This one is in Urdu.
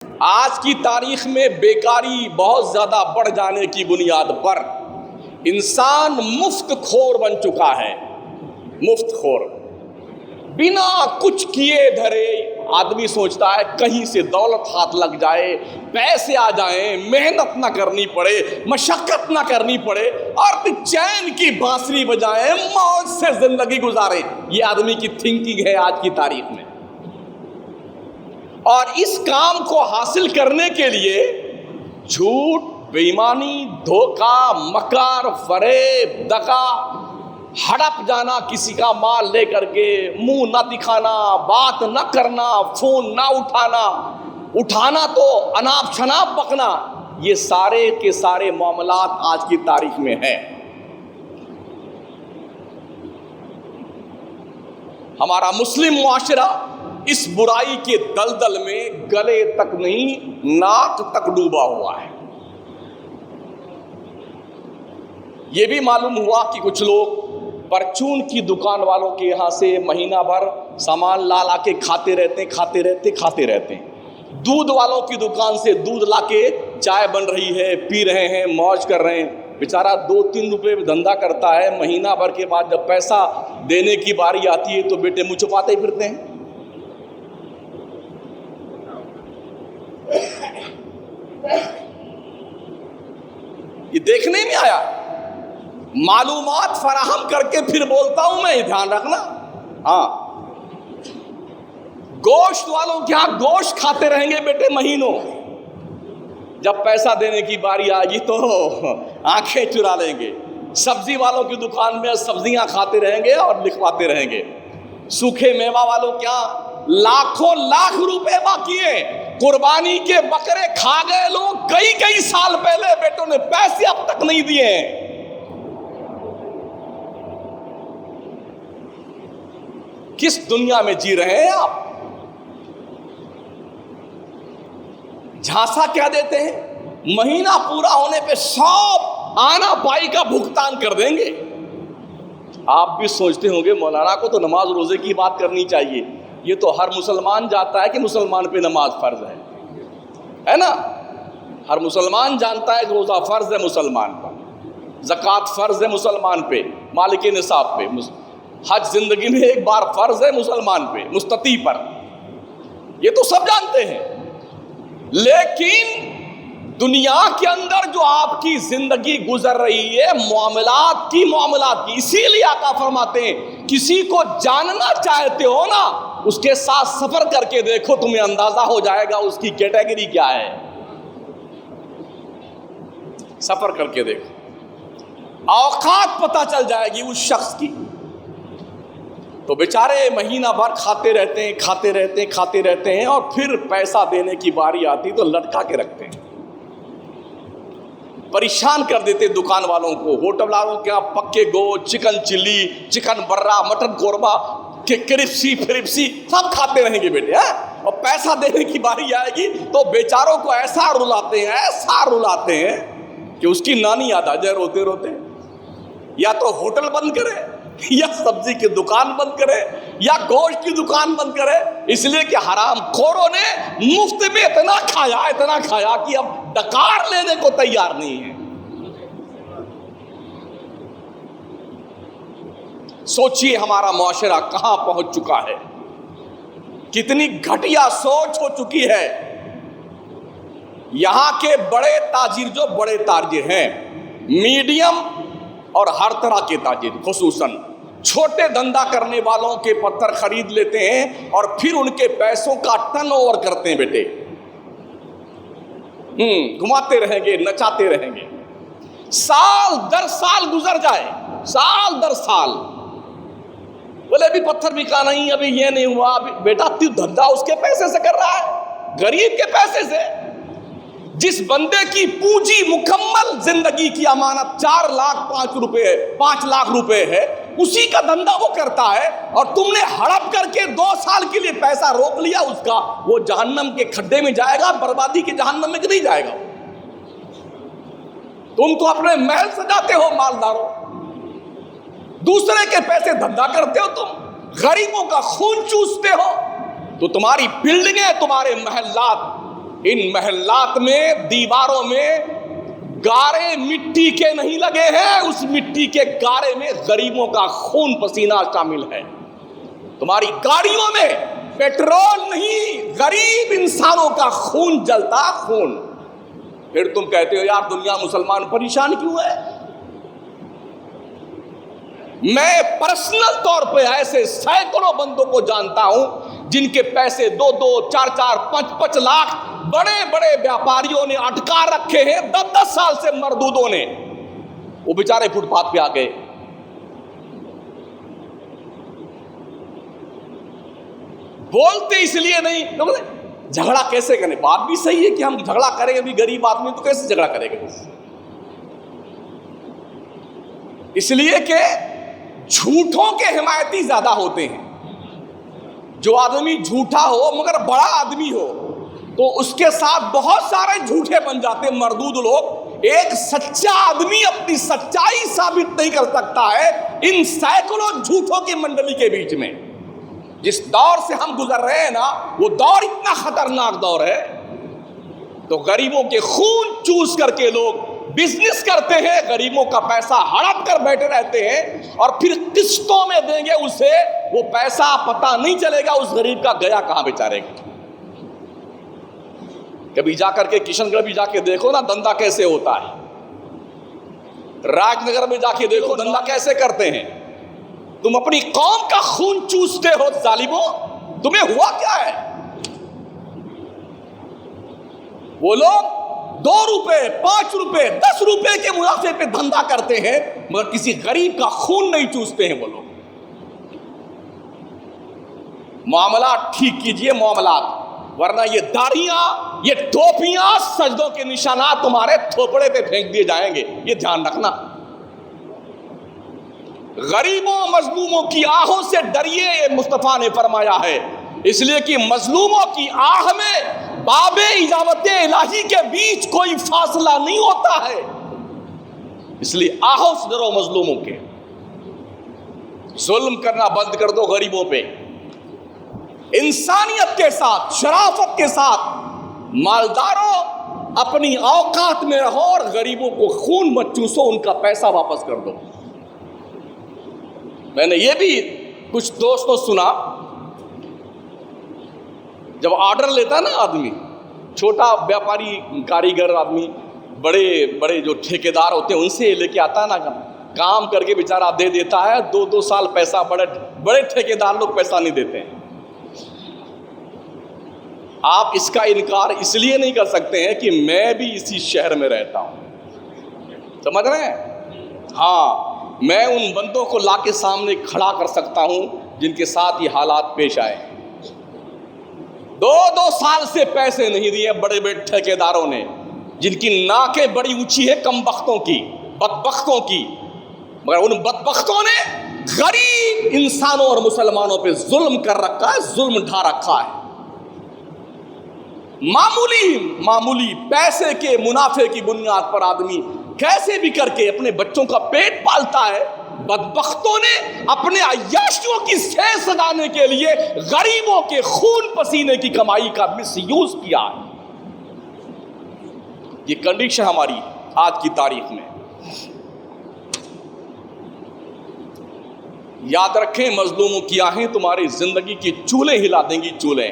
آج کی تاریخ میں بیکاری بہت زیادہ بڑھ جانے کی بنیاد پر انسان مفت خور بن چکا ہے۔ مفت خور، بنا کچھ کیے دھرے آدمی سوچتا ہے کہیں سے دولت ہاتھ لگ جائے، پیسے آ جائیں، محنت نہ کرنی پڑے، مشقت نہ کرنی پڑے، اور پھر چین کی بانسری بجائیں، موج سے زندگی گزاریں۔ یہ آدمی کی تھنکنگ ہے آج کی تاریخ میں۔ اور اس کام کو حاصل کرنے کے لیے جھوٹ، بے ایمانی، دھوکہ، مکر، فریب، دغا، ہڑپ جانا، کسی کا مال لے کر کے منہ نہ دکھانا، بات نہ کرنا، فون نہ اٹھانا تو اناپ شناپ بکنا، یہ سارے کے سارے معاملات آج کی تاریخ میں ہیں۔ ہمارا مسلم معاشرہ اس برائی کے دلدل میں گلے تک نہیں، ناک تک ڈوبا ہوا ہے۔ یہ بھی معلوم ہوا کہ کچھ لوگ پرچون کی دکان والوں کے یہاں سے مہینہ بھر سامان لا کے کھاتے رہتے ہیں۔ دودھ والوں کی دکان سے دودھ لا کے چائے بن رہی ہے، پی رہے ہیں، موج کر رہے ہیں۔ بیچارہ 2-3 روپے دھندا کرتا ہے، مہینہ بھر کے بعد جب پیسہ دینے کی باری آتی ہے تو بیٹے منہ چھپاتے ہی پھرتے ہیں۔ یہ دیکھنے میں آیا، معلومات فراہم کر کے پھر بولتا ہوں میں، دھیان رکھنا۔ ہاں، گوشت والوں کیا گوشت کھاتے رہیں گے بیٹے مہینوں، جب پیسہ دینے کی باری آئے گی تو آنکھیں چرا لیں گے۔ سبزی والوں کی دکان میں سبزیاں کھاتے رہیں گے اور لکھواتے رہیں گے۔ سوکھے میوہ والوں کیا لاکھوں لاکھ روپے باقی ہیں، قربانی کے بکرے کھا گئے لوگ کئی سال پہلے، بیٹوں نے پیسے اب تک نہیں دیے ہیں۔ کس دنیا میں جی رہے ہیں آپ؟ جھانسا کیا دیتے ہیں، مہینہ پورا ہونے پہ سب آنا پائی کا بھگتان کر دیں گے۔ آپ بھی سوچتے ہوں گے مولانا کو تو نماز روزے کی بات کرنی چاہیے، یہ تو ہر مسلمان جانتا ہے کہ مسلمان پہ نماز فرض ہے نا؟ ہر مسلمان جانتا ہے کہ روزہ فرض ہے مسلمان پر، زکوٰۃ فرض ہے مسلمان پہ، مالک نصاب پہ، حج زندگی میں ایک بار فرض ہے مسلمان پہ، مستطیع پر، یہ تو سب جانتے ہیں۔ لیکن دنیا کے اندر جو آپ کی زندگی گزر رہی ہے معاملات کی، اسی لیے آقا فرماتے ہیں کسی کو جاننا چاہتے ہو نا، اس کے ساتھ سفر کر کے دیکھو، تمہیں اندازہ ہو جائے گا اس کی کیٹیگری کیا ہے۔ سفر کر کے دیکھو، اوقات پتہ چل جائے گی اس شخص کی۔ تو بیچارے مہینہ بھر کھاتے رہتے ہیں اور پھر پیسہ دینے کی باری آتی تو لٹکا کے رکھتے ہیں، پریشان کر دیتے دکان والوں کو، ہوٹل والوں کے یہاں پکے گوشت، چکن چلی، چکن برا، مٹن قورمہ، کرپسی فرپسی سب کھاتے رہیں گے بیٹے، اور پیسہ دینے کی باری آئے گی تو بیچاروں کو ایسا رلاتے ہیں کہ اس کی نانی یاد آ جائے روتے روتے۔ یا تو ہوٹل بند کرے، یا سبزی کی دکان بند کرے، یا گوشت کی دکان بند کرے، اس لیے کہ حرام خوروں نے مفت میں اتنا کھایا کہ اب ڈکار لینے کو تیار نہیں ہے۔ سوچئے ہمارا معاشرہ کہاں پہنچ چکا ہے، کتنی گھٹیا سوچ ہو چکی ہے۔ یہاں کے بڑے تاجر، جو بڑے تاجر ہیں، میڈیم اور ہر طرح کے تاجر، خصوصاً چھوٹے دھندا کرنے والوں کے پتھر خرید لیتے ہیں اور پھر ان کے پیسوں کا ٹرن اوور کرتے ہیں بیٹے، گھماتے رہیں گے، نچاتے رہیں گے، سال در سال گزر جائے، سال در سال، بولے ابھی پتھر بکا نہیں، ابھی یہ نہیں ہوا، بیٹا تو دھندا اس کے پیسے سے کر رہا ہے، غریب کے پیسے سے۔ جس بندے کی پونجی مکمل زندگی کی امانت 5 لاکھ روپے ہے، اسی کا دھندا وہ کرتا ہے، اور تم نے ہڑپ کر کے 2 سال کے لیے پیسہ روک لیا اس کا، وہ جہنم کے کھڈے میں جائے گا، بربادی کے جہنم میں نہیں جائے گا۔ تم تو اپنے محل سجاتے ہو مالداروں، دوسرے کے پیسے دھندا کرتے ہو، تم غریبوں کا خون چوستے ہو، تو تمہاری بلڈنگیں، تمہارے محلات ان محلات میں دیواروں میں گارے مٹی کے نہیں لگے ہیں، اس مٹی کے گارے میں غریبوں کا خون پسینہ شامل ہے۔ تمہاری گاڑیوں میں پیٹرول نہیں، غریب انسانوں کا خون جلتا، خون۔ پھر تم کہتے ہو یار دنیا مسلمان پریشان کیوں ہے؟ میں پرسنل طور پہ ایسے سینکڑوں بندوں کو جانتا ہوں جن کے پیسے 2-2, 4-4, 5-5 لاکھ بڑے بڑے بیاپاریوں نے اٹکا رکھے ہیں 10-10 سال سے، مردودوں نے، وہ بیچارے فٹ پاتھ پہ آ گئے۔ بولتے اس لیے نہیں، جھگڑا کیسے کریں؟ بات بھی صحیح ہے کہ ہم جھگڑا کریں گے، بھی غریب آدمی تو کیسے جھگڑا کرے گا؟ اس لیے کہ جھوٹوں کے حمایتی زیادہ ہوتے ہیں۔ جو آدمی جھوٹا ہو مگر بڑا آدمی ہو تو اس کے ساتھ بہت سارے جھوٹے بن جاتے ہیں مردود لوگ۔ ایک سچا آدمی اپنی سچائی ثابت نہیں کر سکتا ہے ان سینکڑوں جھوٹوں کی منڈلی کے بیچ میں۔ جس دور سے ہم گزر رہے ہیں نا، وہ دور اتنا خطرناک دور ہے، تو غریبوں کے خون چوس کر کے لوگ بزنس کرتے ہیں، غریبوں کا پیسہ ہڑپ کر بیٹھے رہتے ہیں، اور پھر قسطوں میں دیں گے اسے، وہ پیسہ پتہ نہیں چلے گا اس غریب کا گیا کہاں بیچارے گا۔ کبھی جا کر کے کشن گڑھ بھی جا کے دیکھو نا دھندا کیسے ہوتا ہے، راج نگر میں جا کے دیکھو دھندا کیسے کرتے ہیں۔ تم اپنی قوم کا خون چوستے ہو ظالموں، تمہیں ہوا کیا ہے؟ وہ لوگ 2 روپے 5 روپے 10 روپے کے منافع پہ دھندا کرتے ہیں مگر کسی غریب کا خون نہیں چوستے ہیں وہ لوگ۔ معاملات ٹھیک کیجئے، معاملات، ورنہ یہ داڑھیاں، یہ ٹوپیاں، سجدوں کے نشانات تمہارے تھوپڑے پہ پھینک دیے جائیں گے، یہ دھیان رکھنا۔ غریبوں مظلوموں کی آہوں سے ڈریے، یہ مصطفیٰ نے فرمایا ہے، اس لیے کہ مظلوموں کی آہ میں باب اجابت الہی کے بیچ کوئی فاصلہ نہیں ہوتا ہے، اس لیے آہوں سے ڈرو مظلوموں کے۔ ظلم کرنا بند کر دو غریبوں پہ، انسانیت کے ساتھ، شرافت کے ساتھ۔ مالداروں اپنی اوقات میں رہو اور غریبوں کو خون مت چوسو، ان کا پیسہ واپس کر دو۔ میں نے یہ بھی کچھ دوستوں سنا، جب آرڈر لیتا نا آدمی، چھوٹا بیاپاری کاریگر آدمی، بڑے بڑے جو ٹھیکیدار ہوتے ہیں ان سے لے کے آتا ہے نا، کام کر کے بیچارہ دے دیتا ہے 2-2 سال پیسہ، بڑے ٹھیکیدار لوگ پیسہ نہیں دیتے ہیں۔ آپ اس کا انکار اس لیے نہیں کر سکتے ہیں کہ میں بھی اسی شہر میں رہتا ہوں، سمجھ رہے ہیں؟ ہاں، میں ان بندوں کو لا کے سامنے کھڑا کر سکتا ہوں جن کے ساتھ یہ حالات پیش آئے۔ 2-2 سال سے پیسے نہیں دیے بڑے بڑے ٹھیکیداروں نے، جن کی ناکیں بڑی اونچی ہے کم بختوں کی، بدبختوں کی، مگر ان بدبختوں نے غریب انسانوں اور مسلمانوں پہ ظلم کر رکھا ہے، ظلم ڈھا رکھا ہے۔ معمولی پیسے کے منافع کی بنیاد پر آدمی کیسے بھی کر کے اپنے بچوں کا پیٹ پالتا ہے۔ بدبختوں نے اپنے عیاشیوں کی سیر سجانے کے لیے غریبوں کے خون پسینے کی کمائی کا مس یوز کیا ہے۔ یہ کنڈیشن ہماری آج کی تاریخ میں۔ یاد رکھیں، مظلوموں کی آہیں تمہاری زندگی کی چولہے ہلا دیں گی، چولہے۔